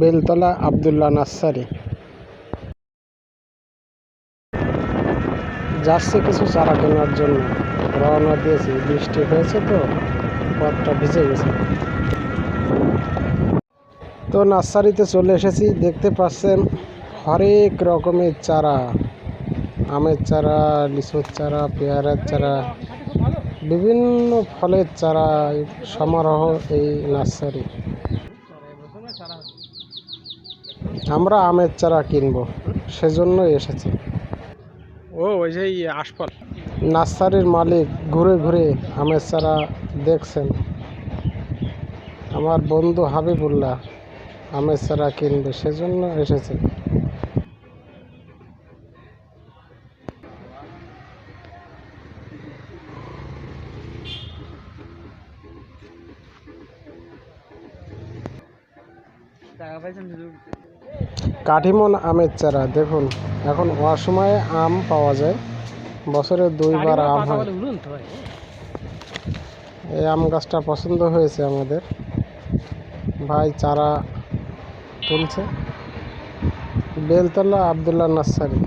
Beltala Abdullah nursery. যাচ্ছে কিছু চারা কেনার জন্য, রওনা দিয়েছি। বৃষ্টি হয়েছে তো পথটা ভিজে গেছে। তো নার্সারিতে চলে এসেছি। দেখতে পাচ্ছেন হরেক রকমের চারা, আমের চারা, লিচুর চারা, পেয়ারার চারা, বিভিন্ন ফলের চারা সমারোহ এই নার্সারি। আমরা আমের চারা কিনবো, সেজন্য এসেছি। ও ওই যে আশফল নার্সারির মালিক ঘুরে ঘুরে আমের চারা দেখছেন। আমার বন্ধু হাবিবুল্লাহ আমের চারা কিনবে, সেজন্য এসেছে। কাঠিমন আমের চারা দেখুন, এখন অসময়ে আম পাওয়া যায়, বছরে 2বার আম হয়। এই আম গাছটা পছন্দ হয়েছে আমাদের, ভাই চারা তুলছে। বেলতলা আব্দুল্লাহ নার্সারি।